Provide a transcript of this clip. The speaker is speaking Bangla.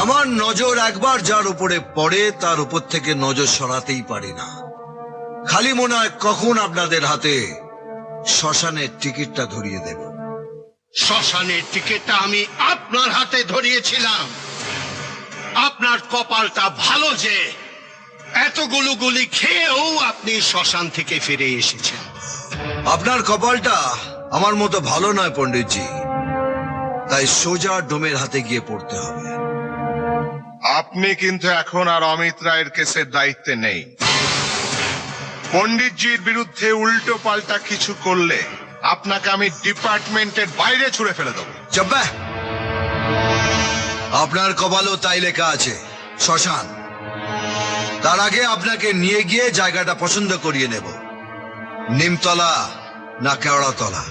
আমার নজর একবার যার উপরে পড়ে তার উপর থেকে নজর সরাতেই পারি না। খালি মনে হয় কখন আপনাদের হাতে শ্মশানের টিকিটটা ধরিয়ে দেব। শ্মশানের টিকিটটা আমি আপনার হাতে ধরিয়েছিলাম। আপনার কপালটা ভালো যে এতগুলো গুলি খেয়েও আপনি শ্মশান থেকে ফিরে এসেছেন। আপনার কপালটা আমার মতো ভালো নয় পণ্ডিতজি, তাই সোজা ডোমের হাতে গিয়ে পড়তে হবে। আপনি কিন্তু এখন আর অমিত রায়ের কেসের দায়িত্বে নেই। পণ্ডিতজির বিরুদ্ধে উল্টো পাল্টা কিছু করলে আপনাকে আমি ডিপার্টমেন্টের বাইরে ছুড়ে ফেলে দেবো। চব্বা, আপনার কপালও তাই লেখা আছে, শ্মশান। তার আগে আপনাকে নিয়ে গিয়ে জায়গাটা পছন্দ করিয়ে নেব, নিমতলা না কেওড়াতলা।